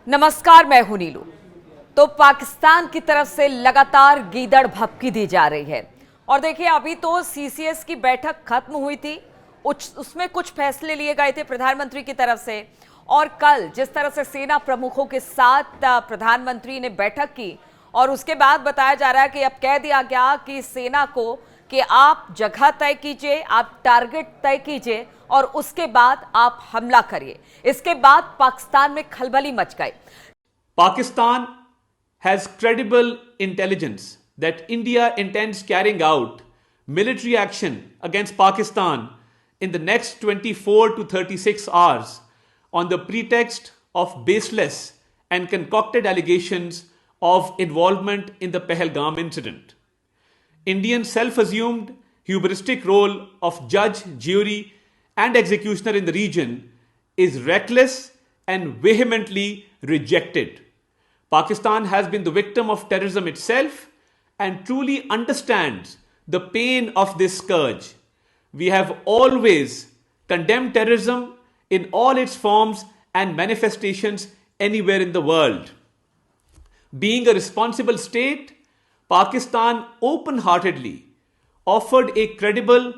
नमस्कार, मैं हूं नीलू। तो पाकिस्तान की तरफ से लगातार गीदड़ भभकी दी जा रही है। और देखिए, अभी तो सीसीएस की बैठक खत्म हुई थी, उसमें कुछ फैसले लिए गए थे प्रधानमंत्री की तरफ से। और कल जिस तरह से सेना प्रमुखों के साथ प्रधानमंत्री ने बैठक की और उसके बाद बताया जा रहा है कि अब कह दिया गया कि सेना को कि आप जगह तय कीजिए, आप टारगेट तय कीजिए और उसके बाद आप हमला करिए। इसके बाद पाकिस्तान में खलबली मच गई। Pakistan has credible intelligence that India intends carrying out military action against Pakistan in the next 24 to 36 hours on the pretext of baseless and concocted allegations of involvement in the Pahalgam incident. Indian self-assumed hubristic role of judge, jury, and executioner in the region is reckless and vehemently rejected. Pakistan has been the victim of terrorism itself and truly understands the pain of this scourge. We have always condemned terrorism in all its forms and manifestations anywhere in the world. Being a responsible state, Pakistan open-heartedly offered a credible,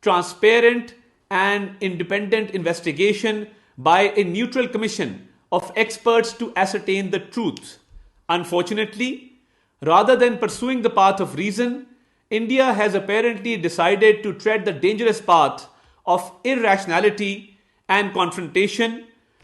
transparent, and independent investigation by a neutral commission of experts to ascertain the truth. Unfortunately, rather than pursuing the path of reason, India has apparently decided to tread the dangerous path of irrationality and confrontation,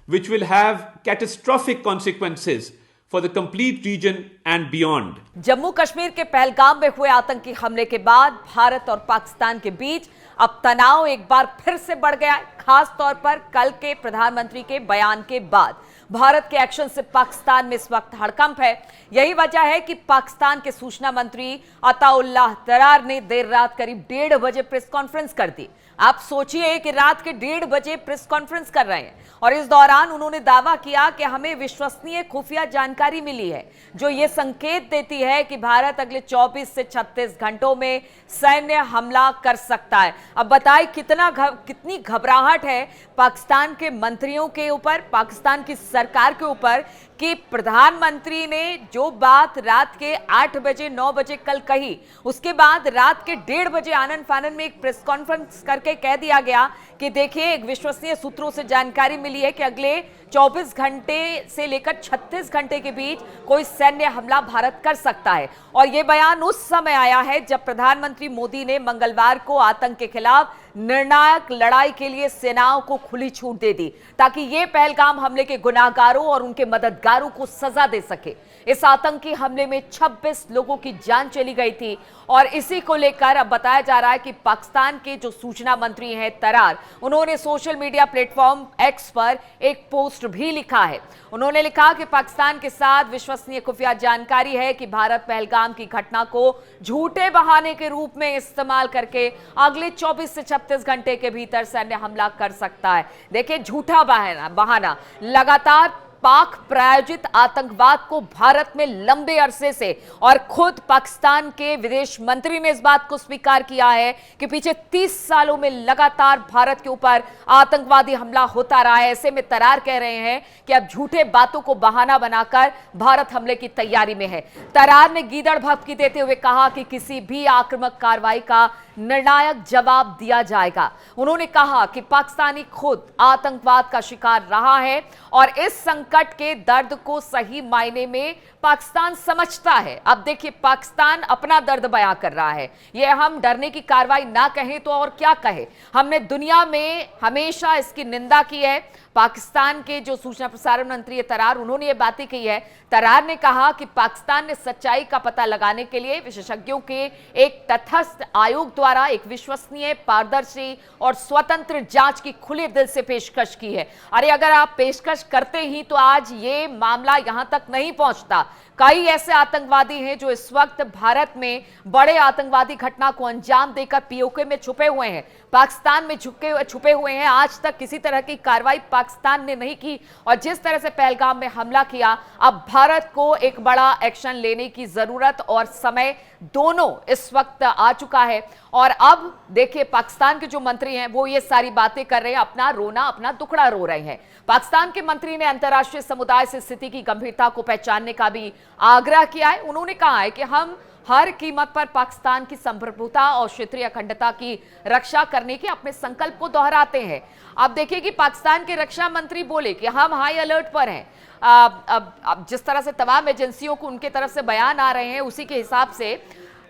which will have catastrophic consequences for the complete region and beyond. Jammu Kashmir के पहलगाम में हुए आतंकी हमले के बाद भारत और पाकिस्तान के बीच अब तनाव एक बार फिर से बढ़ गया है, खास तौर पर कल के प्रधानमंत्री के बयान के बाद। भारत के एक्शन से पाकिस्तान में इस वक्त हड़कंप है। यही वजह है कि पाकिस्तान के सूचना मंत्री अताउल्लाह तरार ने देर रात करीब 1:30 बजे प्रेस कॉन्फ्रेंस कर दी। आप सोचिए कि रात के 1:30 बजे प्रेस कॉन्फ्रेंस कर रहे हैं और इस दौरान उन्होंने दावा किया कि हमें विश्वसनीय खुफिया जानकारी मिली है जो ये संकेत देती है कि भारत अगले 24 से 36 घंटों में सैन्य हमला कर सकता है। अब बताएं कितनी घबराहट है पाकिस्तान के मंत्रियों के ऊपर, पाकिस्तान की सरकार के ऊपर कि प्रधानमंत्री ने जो बात रात के 8 बजे 9 बजे कल कही, उसके बाद रात के 1:30 बजे आनन फानन में एक प्रेस कॉन्फ्रेंस करके कह दिया गया कि देखिए, एक विश्वसनीय सूत्रों से जानकारी मिली है कि अगले 24 घंटे से लेकर 36 घंटे के बीच कोई सैन्य हमला भारत कर सकता है। और यह बयान उस समय आया है जब प्रधानमंत्री मोदी ने मंगलवार को आतंक के खिलाफ निर्णायक लड़ाई के लिए सेनाओं को खुली छूट दे दी ताकि ये पहलगाम हमले के गुनाहगारों और उनके मददगारों को सजा दे सके। इस आतंकी हमले में 26 लोगों की जान चली गई थी और इसी को लेकर अब बताया जा रहा है कि पाकिस्तान के जो सूचना मंत्री हैं तरार, उन्होंने सोशल मीडिया प्लेटफॉर्म एक्स पर एक पोस्ट भी लिखा है। उन्होंने लिखा कि पाकिस्तान के साथ विश्वसनीय खुफिया जानकारी है कि भारत पहलगाम की घटना को झूठे बहाने के रूप में इस्तेमाल करके अगले 24 से 36 घंटे के भीतर सैन्य हमला कर सकता है। देखिए, झूठा बहाना लगातार पाक प्रायोजित आतंकवाद को भारत में लंबे अरसे से, और खुद पाकिस्तान के विदेश मंत्री ने इस बात को स्वीकार किया है कि पिछले 30 सालों में लगातार भारत के ऊपर आतंकवादी हमला होता रहा है। ऐसे में तरार कह रहे हैं कि अब झूठे बातों को बहाना बनाकर भारत हमले की तैयारी में है। तरार ने गीदड़ भभकी देते हुए कहा कि किसी भी आक्रामक कार्रवाई का निर्णायक जवाब दिया जाएगा। उन्होंने कहा कि पाकिस्तानी खुद आतंकवाद का शिकार रहा है और इस संकट के दर्द को सही मायने में पाकिस्तान समझता है। अब देखिए, पाकिस्तान अपना दर्द बयां कर रहा है। यह हम डरने की कार्रवाई ना कहें तो और क्या कहें। हमने दुनिया में हमेशा इसकी निंदा की है। पाकिस्तान के जो सूचना प्रसारण मंत्री तरार, उन्होंने ये बातें कही है। तरार ने कहा कि पाकिस्तान ने सच्चाई का पता लगाने के लिए विशेषज्ञों के एक तटस्थ आयोग द्वारा एक विश्वसनीय, पारदर्शी और स्वतंत्र जांच की खुले दिल से पेशकश की है। अरे, अगर आप पेशकश करते ही तो आज ये मामला यहां तक नहीं पहुंचता। कई ऐसे आतंकवादी हैं जो इस वक्त भारत में बड़े आतंकवादी घटना को अंजाम देकर पीओके में छुपे हुए हैं, पाकिस्तान में छुपे हुए हैं। आज तक किसी तरह की कार्रवाई पाकिस्तान ने नहीं की और जिस तरह से पहलगाम में हमला किया, अब भारत को एक बड़ा एक्शन लेने की जरूरत और समय दोनों इस वक्त आ चुका है। और अब देखिए पाकिस्तान के जो मंत्री हैं वो ये सारी बातें कर रहे हैं, अपना रोना अपना दुखड़ा रो रहे हैं। पाकिस्तान के मंत्री ने अंतर्राष्ट्रीय समुदाय से स्थिति की गंभीरता को पहचानने का भी आग्रह किया है। उन्होंने कहा है कि हम हर कीमत पर पाकिस्तान की संप्रभुता और क्षेत्रीय अखंडता की रक्षा करने के अपने संकल्प को दोहराते हैं। अब देखिए कि पाकिस्तान के रक्षा मंत्री बोले कि हम हाई अलर्ट पर हैं। अब जिस तरह से तमाम एजेंसियों को उनके तरफ से बयान आ रहे हैं, उसी के हिसाब से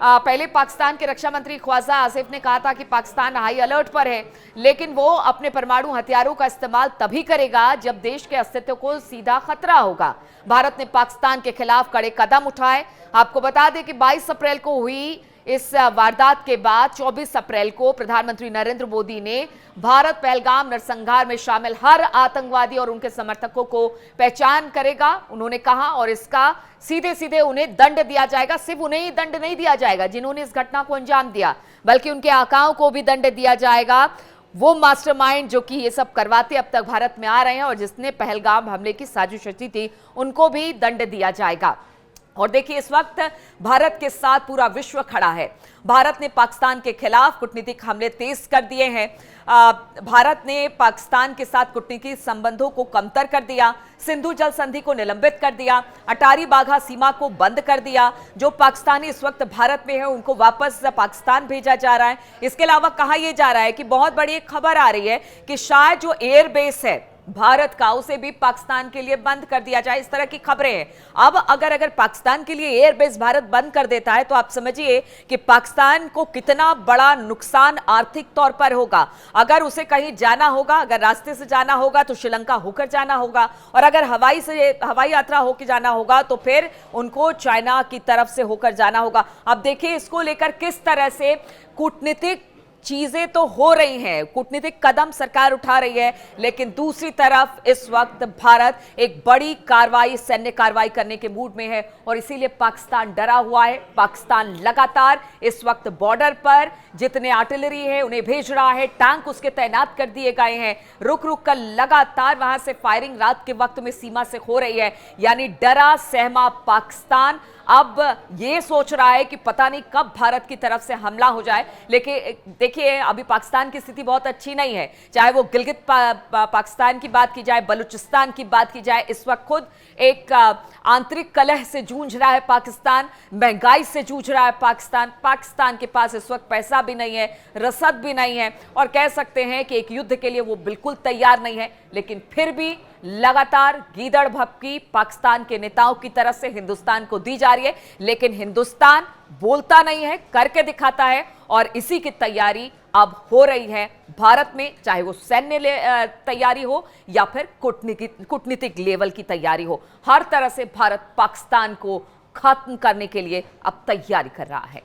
पहले पाकिस्तान के रक्षा मंत्री ख्वाजा आसिफ ने कहा था कि पाकिस्तान हाई अलर्ट पर है, लेकिन वो अपने परमाणु हथियारों का इस्तेमाल तभी करेगा जब देश के अस्तित्व को सीधा खतरा होगा। भारत ने पाकिस्तान के खिलाफ कड़े कदम उठाए। आपको बता दें कि 22 अप्रैल को हुई इस वारदात के बाद 24 अप्रैल को प्रधानमंत्री नरेंद्र मोदी ने भारत पहलगाम नरसंहार में शामिल हर आतंकवादी और उनके समर्थकों को पहचान करेगा, उन्होंने कहा, और इसका सीधे सीधे उन्हें दंड दिया जाएगा। सिर्फ उन्हें ही दंड नहीं दिया जाएगा जिन्होंने इस घटना को अंजाम दिया, बल्कि उनके आकाओं को भी दंड दिया जाएगा। वो मास्टरमाइंड जो कि ये सब करवाते अब तक भारत में आ रहे हैं और जिसने पहलगाम हमले की साजिश रची थी, उनको भी दंड दिया जाएगा। और देखिए इस वक्त भारत के साथ पूरा विश्व खड़ा है। भारत ने पाकिस्तान के खिलाफ कूटनीतिक हमले तेज कर दिए हैं। भारत ने पाकिस्तान के साथ कूटनीतिक संबंधों को कमतर कर दिया, सिंधु जल संधि को निलंबित कर दिया, अटारी वाघा सीमा को बंद कर दिया। जो पाकिस्तानी इस वक्त भारत में है उनको वापस पाकिस्तान भेजा जा रहा है। इसके अलावा कहा यह जा रहा है कि बहुत बड़ी एक खबर आ रही है कि शायद जो एयरबेस है भारत का उसे भी पाकिस्तान के लिए बंद कर दिया जाए, इस तरह की खबरें हैं। अब अगर पाकिस्तान के लिए एयरबेस भारत बंद कर देता है तो आप समझिए कि पाकिस्तान को कितना बड़ा नुकसान आर्थिक तौर पर होगा। अगर उसे कहीं जाना होगा, अगर रास्ते से जाना होगा तो श्रीलंका होकर जाना होगा, और अगर हवाई यात्रा होकर जाना होगा तो फिर उनको चाइना की तरफ से होकर जाना होगा। अब देखिए इसको लेकर किस तरह से कूटनीतिक चीजें तो हो रही हैं, कूटनीतिक कदम सरकार उठा रही है, लेकिन दूसरी तरफ इस वक्त भारत एक बड़ी कार्रवाई, सैन्य कार्रवाई करने के मूड में है और इसीलिए पाकिस्तान डरा हुआ है। पाकिस्तान लगातार इस वक्त बॉर्डर पर जितने आर्टिलरी है उन्हें भेज रहा है, टैंक उसके तैनात कर दिए गए हैं, रुक रुक कर लगातार वहां से फायरिंग रात के वक्त में सीमा से हो रही है। यानी डरा सहमा पाकिस्तान अब ये सोच रहा है कि पता नहीं कब भारत की तरफ से हमला हो जाए। लेकिन देखिए अभी पाकिस्तान की स्थिति बहुत अच्छी नहीं है, चाहे वो गिलगित पाकिस्तान की बात की जाए, बलूचिस्तान की बात की जाए, इस वक्त खुद एक आंतरिक कलह से जूझ रहा है पाकिस्तान, महंगाई से जूझ रहा है पाकिस्तान के पास इस वक्त पैसा भी नहीं है, रसद भी नहीं है, और कह सकते हैं कि एक युद्ध के लिए वो बिल्कुल तैयार नहीं है। लेकिन फिर भी लगातार गीदड़ भभकी पाकिस्तान के नेताओं की तरफ से हिंदुस्तान को दी जा रही है, लेकिन हिंदुस्तान बोलता नहीं है, करके दिखाता है, और इसी की तैयारी अब हो रही है भारत में, चाहे वो सैन्य तैयारी हो या फिर कूटनीतिक लेवल की तैयारी हो। हर तरह से भारत पाकिस्तान को खत्म करने के लिए अब तैयारी कर रहा है।